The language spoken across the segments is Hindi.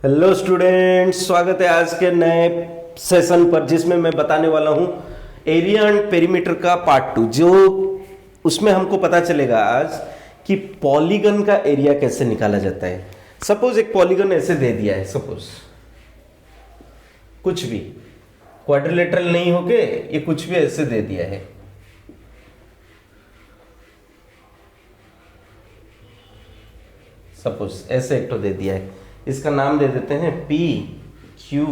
हेलो स्टूडेंट्स, स्वागत है आज के नए सेशन पर जिसमें मैं बताने वाला हूं एरिया एंड पेरीमीटर का पार्ट 2। जो उसमें हमको पता चलेगा आज कि पॉलीगन का एरिया कैसे निकाला जाता है। सपोज एक पॉलीगन ऐसे दे दिया है, सपोज कुछ भी क्वाड्रिलेटरल नहीं होके ये कुछ भी ऐसे दे दिया है। सपोज ऐसे एक तो दे दिया है, इसका नाम दे देते हैं पी क्यू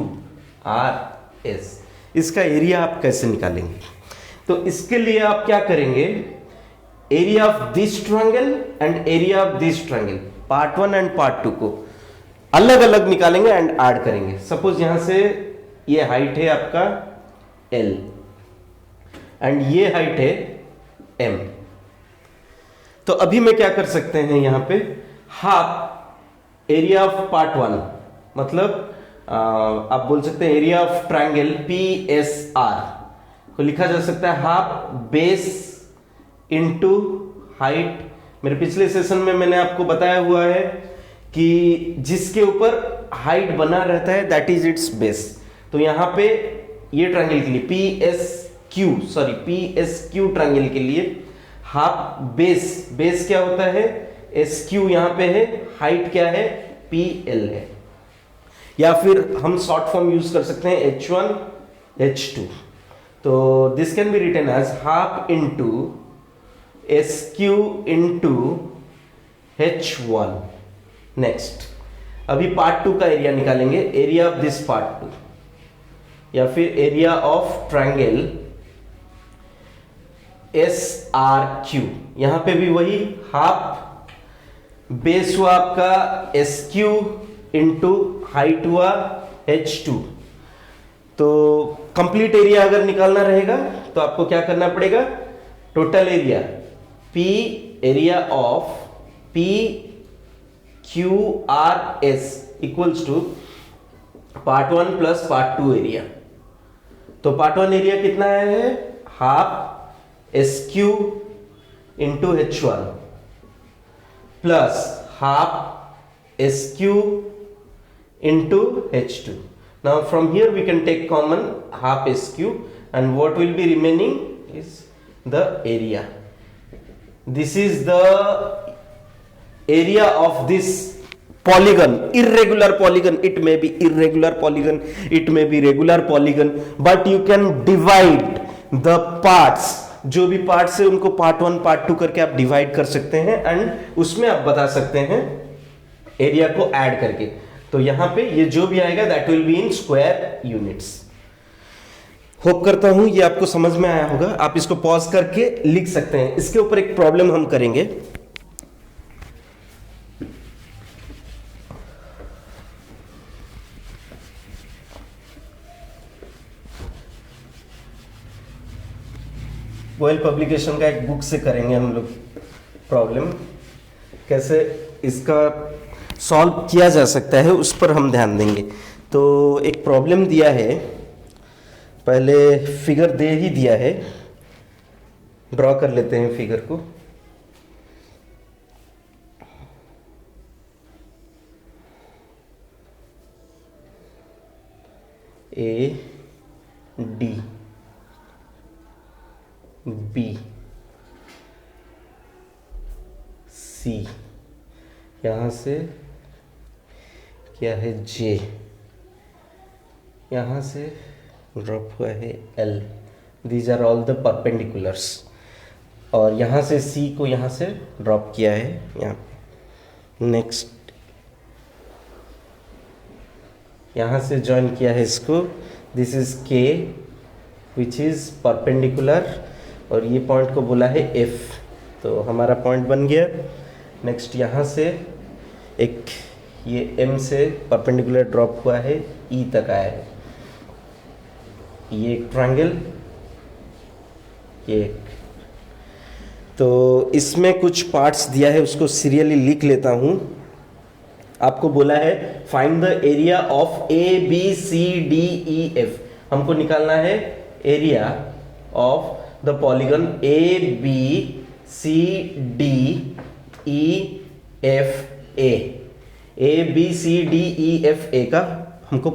आर एस। इसका एरिया आप कैसे निकालेंगे? तो इसके लिए आप क्या करेंगे, area of this triangle and area of this triangle, part 1 and part 2 को अलग अलग निकालेंगे एंड ऐड करेंगे। सपोज यहां से ये हाइट है आपका L एंड ये हाइट है M। तो अभी मैं क्या कर सकते हैं, यहां पे हाफ एरिया ऑफ पार्ट 1 मतलब आप बोल सकते हैं एरिया ऑफ ट्रायंगल PSR को लिखा जा सकता है हाफ बेस इनटू हाइट। मेरे पिछले सेशन में मैंने आपको बताया हुआ है कि जिसके ऊपर हाइट बना रहता है दैट इज इट्स बेस। तो यहां पे ये ट्रायंगल के लिए PSQ ट्रायंगल के लिए हाफ बेस क्या होता है, SQ यहां पे है, हाइट क्या है, PL है। या फिर हम शॉर्ट फॉर्म यूज कर सकते हैं H1 H2। तो this can be written as half into SQ into H1। Next अभी पार्ट 2 का एरिया निकालेंगे, एरिया ऑफ दिस पार्ट 2 या फिर एरिया ऑफ ट्रायंगल SRQ। यहां पे भी वही हाफ बेस हुआ आपका SQ इंटू हाइट हुआ H2। तो कंप्लीट एरिया अगर निकालना रहेगा तो आपको क्या करना पड़ेगा, total area P area of PQRS equals to part 1 plus part 2 area. तो पार्ट 1 एरिया कितना है, half SQ into H1 plus half SQ into H2. Now from here we can take common half SQ and what will be remaining is the area. This is the area of this polygon, irregular polygon. It may be irregular polygon, it may be regular polygon, but you can divide the parts। जो भी पार्ट्स है उनको पार्ट 1 पार्ट 2 करके आप डिवाइड कर सकते हैं एंड उसमें आप बता सकते हैं एरिया को ऐड करके। तो यहां पे ये जो भी आएगा that will be in square units. Hope करता हूं ये आपको समझ में आया होगा। आप इसको पॉज करके लिख सकते हैं। इसके ऊपर एक प्रॉब्लम हम करेंगे। गोयल पब्लिकेशन का एक बुक से करेंगे हम लोग प्रॉब्लम, कैसे इसका सॉल्व किया जा सकता है उस पर हम ध्यान देंगे। तो एक प्रॉब्लम दिया है, पहले फिगर दे ही दिया है, ड्रॉ कर लेते हैं फिगर को। AD B C, यहां से क्या है J, यहां से ड्रॉप हुआ है L। These are all the perpendiculars. और यहां से C को यहां से ड्रॉप किया है यहाँ पे। नेक्स्ट यहां से ज्वाइन किया है इसको। This is K which is perpendicular और ये पॉइंट को बोला है F। तो हमारा पॉइंट बन गया। नेक्स्ट यहाँ से एक ये M से परपेंडिकुलर ड्रॉप हुआ है, E तक आया है। ये एक ट्रायंगल, ये एक। तो इसमें कुछ पार्ट्स दिया है, उसको सीरियली लिख लेता हूँ। आपको बोला है find the area of ABCDEF। हमको निकालना है area of the polygon ABCDEFA। ABCDEFA का हमको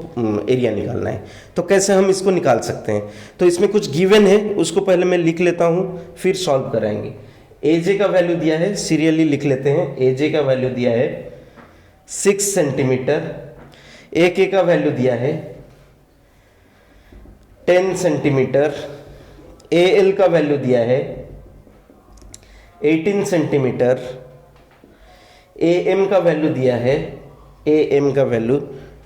एरिया निकालना है। तो कैसे हम इसको निकाल सकते हैं? तो इसमें कुछ गिवन है, उसको पहले मैं लिख लेता हूँ, फिर सॉल्व कराएंगे। AJ का वैल्यू दिया है, सीरियली लिख लेते हैं। AJ का वैल्यू दिया है 6 सेंटीमीटर, AK का वैल्यू दिया है 10 सेंटीमीटर, AL का वैल्यू दिया है 18 सेंटीमीटर, AM का वैल्यू दिया है, AM का वैल्यू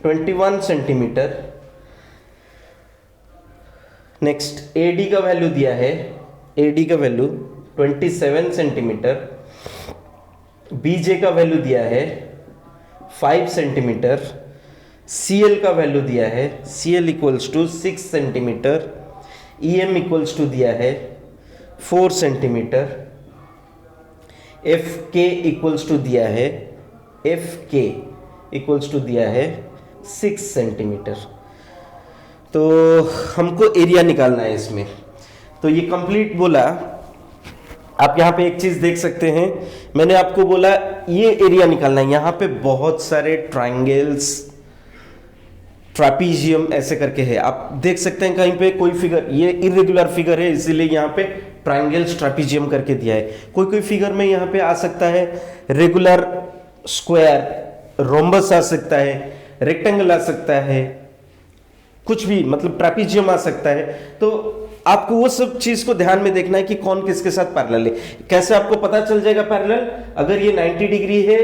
21 सेंटीमीटर। नेक्स्ट AD का वैल्यू दिया है, AD का वैल्यू 27 सेंटीमीटर, BJ का वैल्यू दिया है 5 सेंटीमीटर, CL का वैल्यू दिया है, CL equals to 6 centimetre, EM equals to दिया है 4 सेंटीमीटर, FK इक्वल्स टू दिया है, FK इक्वल्स टू दिया है 6 सेंटीमीटर। तो हमको एरिया निकालना है इसमें। तो ये कंप्लीट बोला। आप यहाँ पे एक चीज देख सकते हैं, मैंने आपको बोला ये एरिया निकालना है। यहाँ पे बहुत सारे ट्राइंगल्स, ट्रापीजियम ऐसे करके है। आप देख सकते हैं कहीं पे कोई फिगर, ये इरेगुलर फिगर है इसीलिए यहाँ पे ट्राइंगल्स ट्रापीजियम करके दिया है। कोई कोई फिगर में यहाँ पे आ सकता है रेगुलर, स्क्वायर, रोम्बस आ सकता है, रेक्टेंगल आ सकता है, कुछ भी, मतलब ट्रापीजियम आ सकता है। तो आपको वो सब चीज को ध्यान में देखना है कि कौन किसके साथ पैरेलल है। कैसे आपको पता चल जाएगा पैरेलल? अगर ये 90 डिग्री है,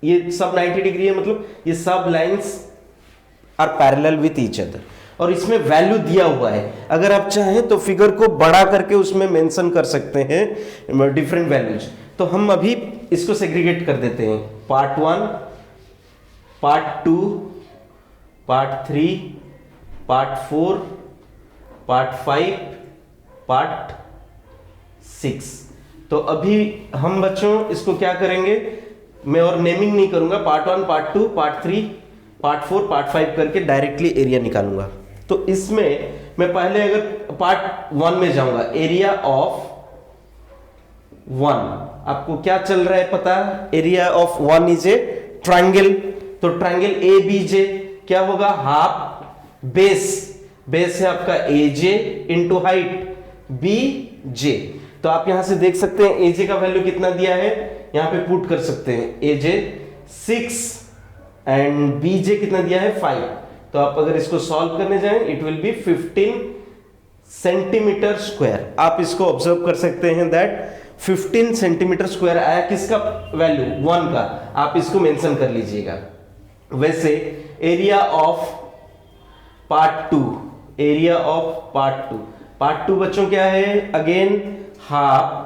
ये सब 90 डिग्री है, मतलब ये सब lines are parallel with each other, और इसमें वैल्यू दिया हुआ है। अगर आप चाहें तो फिगर को बड़ा करके उसमें मेंशन कर सकते हैं डिफरेंट वैल्यूज। तो हम अभी इसको सेग्रीगेट कर देते हैं, part 1, part 2, part 3, part 4, part 5, part 6। तो अभी हम बच्चों इसको क्या करेंगे, मैं और नेमिंग नहीं करूंगा, part 1, part 2, part 3, part 4, part 5 करके डायरेक्टली एरिया निकालूंगा। तो इसमें मैं पहले अगर पार्ट 1 में जाऊंगा, एरिया ऑफ 1, आपको क्या चल रहा है पता? Area of 1 is a triangle. तो ट्राइंगल ABJ क्या होगा? हाफ बेस, बेस है आपका AJ इंटू हाइट BJ। तो आप यहां से देख सकते हैं AJ का वैल्यू कितना दिया है, यहां पे पुट कर सकते हैं। AJ 6 एंड BJ कितना दिया है 5। तो आप अगर इसको सॉल्व करने जाएं, it will B 15 centimetre square. आप इसको ऑब्जर्व कर सकते हैं दैट 15 सेंटीमीटर स्क्वायर आया। किसका वैल्यू? 1 का। आप इसको मेंशन कर लीजिएगा। वैसे area of part 2, area of part 2 बच्चों क्या है? अगेन हाफ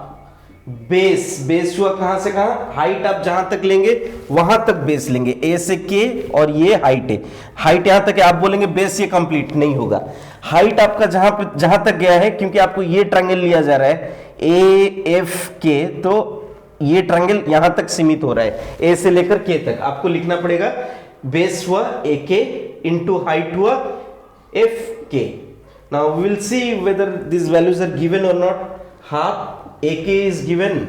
बेस, बेस हुआ कहां से कहां? हाइट आप जहां तक लेंगे वहां तक बेस लेंगे, A से K, और ये हाइट है। हाइट यहां तक है, आप बोलेंगे बेस ये कंप्लीट नहीं होगा। हाइट आपका जहां तक गया है, क्योंकि आपको ये ट्रायंगल लिया जा रहा है AFK, तो ये ट्रायंगल यहां तक सीमित हो रहा है, A से लेकर K तक। आपको लिखना पड़ेगा बेस हुआ AK इंटू हाइट हुआ FK। Now we will see whether this values are given और not. Half AK is given,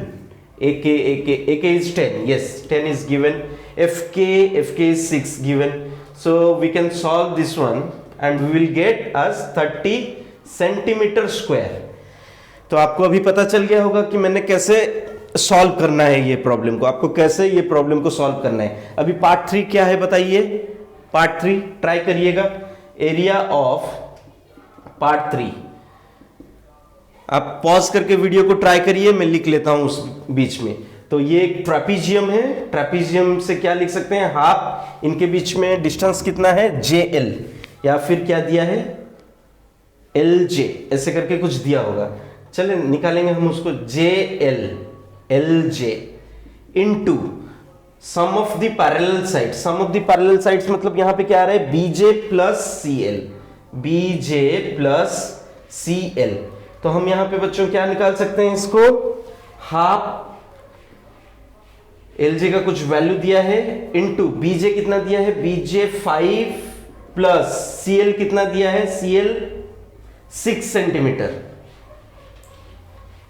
AK is 10, yes, 10 is given, FK is 6 given. So we can solve this one and we will get us 30 centimeter square. तो आपको अभी पता चल गया होगा कि मैंने कैसे सॉल्व करना है ये प्रॉब्लम को, आपको कैसे ये प्रॉब्लम को सॉल्व करना है। अभी पार्ट 3 क्या है बताइए? पार्ट 3 ट्राई करिएगा। एरिया ऑफ पार्ट 3, आप पॉज करके वीडियो को ट्राई करिए, मैं लिख लेता हूं उस बीच में। तो ये एक ट्रापीजियम है, ट्रापीजियम से क्या लिख सकते हैं? हाफ, इनके बीच में डिस्टेंस कितना है? JL, या फिर क्या दिया है? LJ, ऐसे करके कुछ दिया होगा। चले निकालेंगे हम उसको। JL, LJ into sum of the parallel side. Sum of the parallel sides मतलब यहां पे क्या आ रहा है? BJ plus CL, BJ plus CL। तो हम यहां पे बच्चों क्या निकाल सकते हैं इसको? हाफ LJ का कुछ वैल्यू दिया है इनटू BJ कितना दिया है? BJ 5 प्लस CL कितना दिया है? CL 6 centimetre.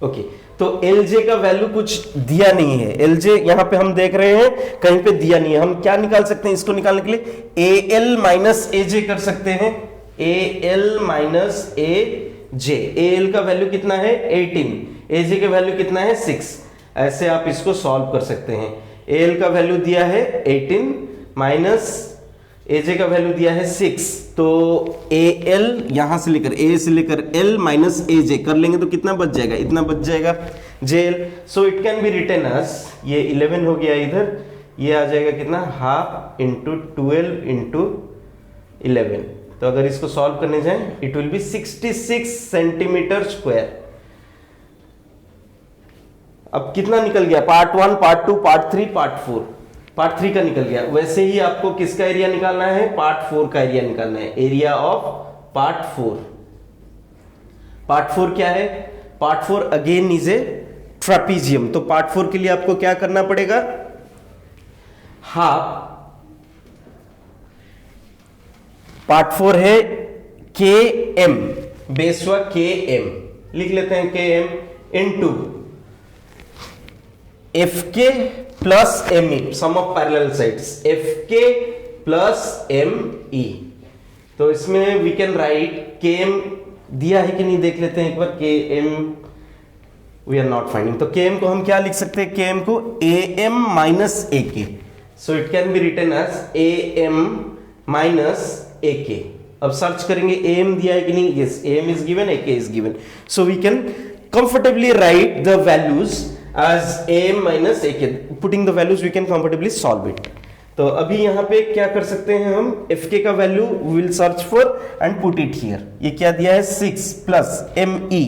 ओके, तो LJ का वैल्यू कुछ दिया नहीं है, LJ यहां पे हम देख रहे हैं कहीं पे दिया नहीं है। हम क्या निकाल सकते हैं इसको निकालने के लिए? AL माइनस AJ कर सकते हैं, AL माइनस AJ। AL का वैल्यू कितना है? 18, AJ का वैल्यू कितना है? 6। ऐसे आप इसको सॉल्व कर सकते हैं। AL का वैल्यू दिया है 18 माइनस AJ का वैल्यू दिया है 6, तो AL यहां से लेकर A से लेकर L माइनस AJ कर लेंगे तो कितना बच जाएगा? इतना बच जाएगा JL। So it can be written as, ये 11 हो गया इधर, ये आ जाएगा कितना? Half into 12 into 11। तो अगर इसको सॉल्व करने जाएं it will be 66 centimetre square. अब कितना निकल गया? Part 1, part 2, part 3, part 4। Part 3 का निकल गया। वैसे ही आपको किसका एरिया निकालना है? पार्ट 4 का एरिया निकालना है, एरिया ऑफ पार्ट 4। पार्ट 4 क्या है? Part 4 again is a trapezium. तो पार्ट 4 के लिए आपको क्या करना पड़ेगा? हाफ, पार्ट 4 है KM, बेस हुआ KM, लिख लेते हैं KM into FK plus ME, sum of parallel sides, FK plus ME। तो इसमें वी कैन राइट KM दिया है कि नहीं देख लेते हैं एक बार। KM we are not finding, तो KM को हम क्या लिख सकते हैं? KM को AM minus AK। So it can be written as AM minus AK। अब सर्च करेंगे AM दिया है कि नहीं। Yes, AM is given, AK is given, so we can comfortably write the values as AM minus AK. Putting the values we can comfortably solve it. तो अभी यहाँ पे क्या कर सकते हैं हम? FK का value we will search for and put it here. ये क्या दिया है? 6 plus ME,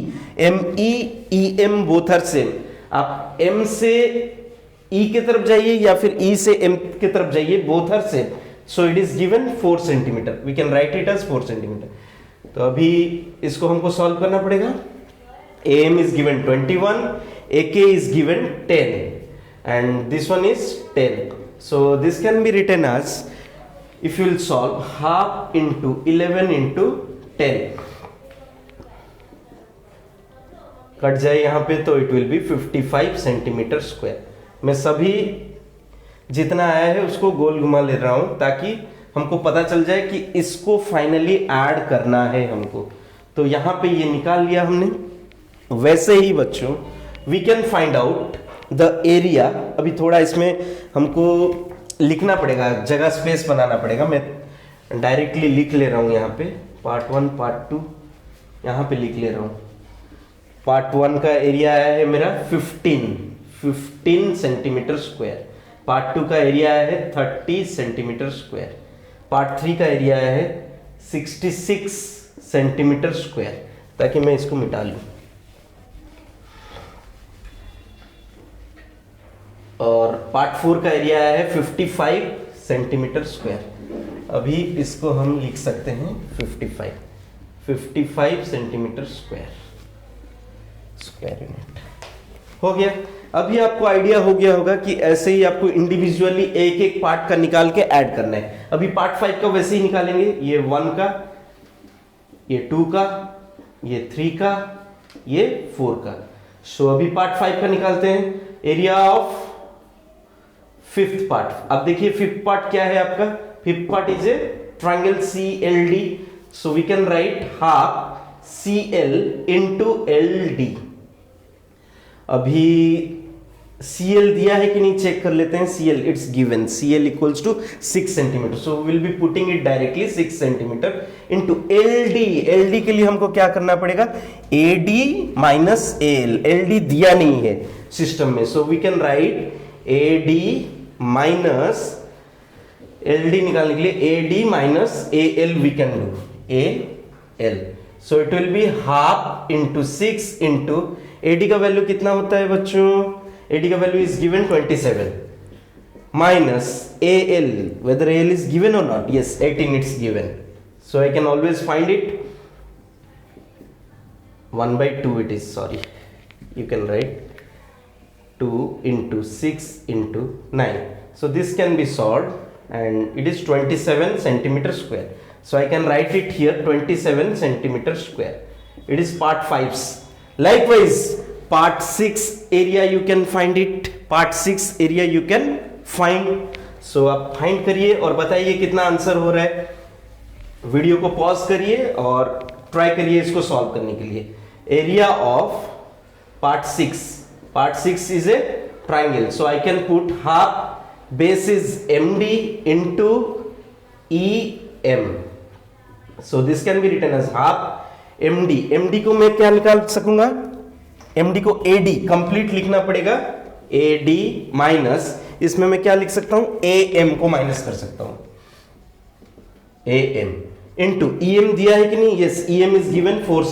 ME EM both are same। आप M से E के तरफ जाइए या फिर E से M के तरफ जाइए, both are same. So it is given 4 centimeter. We can write it as 4 centimeter. तो अभी इसको हमको सॉल्व करना पड़ेगा। AM is given 21, AK is given 10 and this one is 10. So this can be written as, if you will solve, half into 11 into 10, cut जाए यहाँ पे तो it will be 55 centimetre square. मैं सभी जितना आया है उसको गोल घुमा ले रहा हूं ताकि हमको पता चल जाए कि इसको फाइनली ऐड करना है हमको। तो यहाँ पे ये निकाल लिया हमने। वैसे ही बच्चों we can find out the area. अभी थोड़ा इसमें हमको लिखना पड़ेगा, जगह स्पेस बनाना पड़ेगा। मैं डायरेक्टली लिख ले रहा हूं यहाँ पे, पार्ट 1 पार्ट 2 यहाँ पे लिख ले रहा हूं। पार्ट 1 का एरिया आया है मेरा 15 सेंटीमीटर स्क्वायर। पार्ट 2 का एरिया आया है 30 सेंटीमीटर स्क्वायर। पार्ट 3 का एरिया आया है 66 सेंटीमीटर स्क्वायर। ताकि मैं इसको मिटा लूं, और पार्ट 4 का एरिया आया है 55 सेंटीमीटर स्क्वायर। अभी इसको हम लिख सकते हैं 55 सेंटीमीटर स्क्वायर यूनिट हो गया। अभी आपको आइडिया हो गया होगा कि ऐसे ही आपको इंडिविजुअली एक एक पार्ट का निकाल के ऐड करना है। अभी पार्ट 5 का वैसे ही निकालेंगे, ये 1 का, ये 2 का, ये 3 का, ये 4 का। सो अभी पार्ट 5 का निकालते हैं। Area of fifth part. अब देखिए फिफ्थ पार्ट क्या है आपका? Fifth part is a triangle CLD, so we can write half CL into LD। अभी CL दिया है कि नहीं चेक कर लेते हैं। CL it's given, CL equals to 6 centimetre, so will be putting it directly 6 centimetre into LD। LD के लिए हमको क्या करना पड़ेगा? AD minus AL। LD दिया नहीं है सिस्टम में, so we can write AD minus LD निकालने के लिए AD minus AL we can do AL। So it will be half into 6 into AD का वैल्यू कितना होता है बच्चों? AD का value is given 27 minus AL, whether AL is given or not, yes 18 it's given, so I can always find it 1/2 it is, sorry, you can write 2 into 6 into 9, so this can be solved and it is 27 centimeter square, so I can write it here 27 centimeter square. It is part 5's. Likewise part 6 area you can find it, part 6 area you can find. So आप फाइंड करिए और बताइए कितना आंसर हो रहा है। वीडियो को पॉज करिए और ट्राई करिए इसको सॉल्व करने के लिए। Area of part 6 is a triangle, so I can put half base is MD into EM, so this can be written as half MD को मैं क्या निकाल सकूंगा, MD को AD कंप्लीट लिखना पड़ेगा, AD माइनस इसमें मैं क्या लिख सकता हूं, AM को माइनस कर सकता हूं, AM इंटू EM दिया है कि नहीं, yes EM is given 4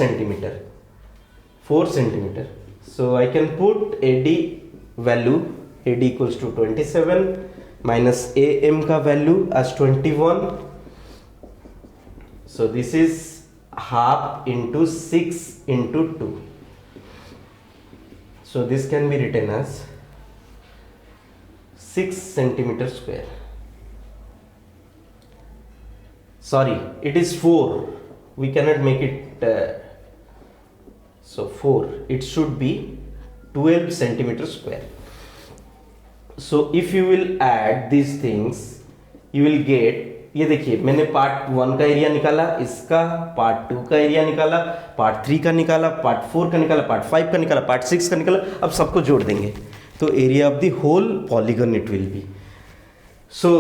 centimetre, so I can put AD value, AD equals to 27 minus AM का value as 21, so this is half into 6 into 2, so this can be written as 6 centimeter square. Sorry, it is 4. We cannot make it so 4. It should be 12 centimeter square. So if you will add these things, you will get, ये देखिए मैंने पार्ट 1 का एरिया निकाला, इसका पार्ट 2 का एरिया निकाला, पार्ट 3 का निकाला, पार्ट 4 का निकाला, पार्ट 5 का निकाला, पार्ट 6 का निकाला। अब सबको जोड़ देंगे तो area of the whole polygon it will be. So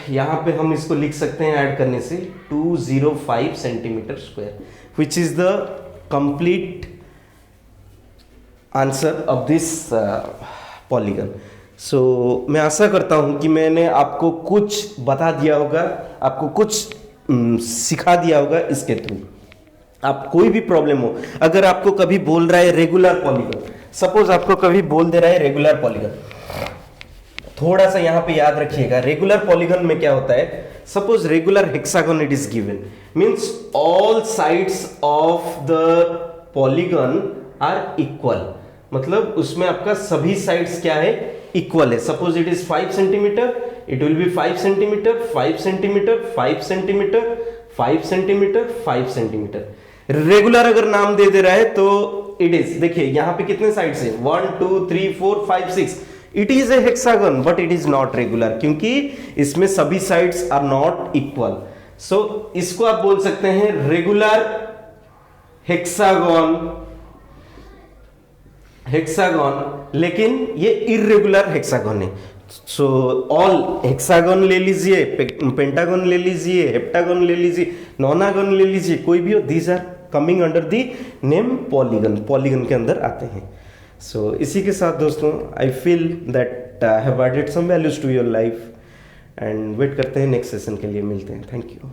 यहाँ पे हम इसको लिख सकते हैं ऐड करने से 205 centimetre square, which is the complete answer of this polygon. So मैं आशा करता हूँ कि मैंने आपको कुछ बता दिया होगा, आपको कुछ सिखा दिया होगा इसके थ्रू। आप कोई भी प्रॉब्लम हो, अगर आपको कभी बोल रहा है रेगुलर पॉलीगन, सपोज आपको कभी बोल दे रहा है रेगुलर पॉलीगन, थोड़ा सा यहां पे याद रखिएगा, रेगुलर पॉलीगन में क्या होता है, suppose regular hexagon it is given, means all sides of the polygon are equal, मतलब उसमें आपका सभी साइड्स क्या है, इक्वल है। Suppose it is 5 centimetre, it will be 5 centimetre, 5 centimetre, 5 centimetre, 5 centimetre, 5 centimetre. Regular अगर नाम दे दे रहा है तो इट इज, देखिए यहां पे कितने साइड्स हैं, 1 2 3 4 5 6, it is a hexagon but it is not regular, क्योंकि इसमें सभी साइड्स आर नॉट इक्वल। सो इसको आप बोल सकते हैं रेगुलर हेक्सागन, लेकिन ये इर्रेगुलर हेक्सागन है। सो ऑल हेक्सागन ले लीजिए, पेंटागन ले लीजिए, हेप्टागन ले लीजिए, नोनागन ले लीजिए, कोई भी हो, these are coming under the name polygon, polygon के अंदर आते हैं। सो इसी के साथ दोस्तों I feel that I have added some values to your life and wait करते हैं नेक्स्ट सेशन के लिए, मिलते हैं, थैंक यू।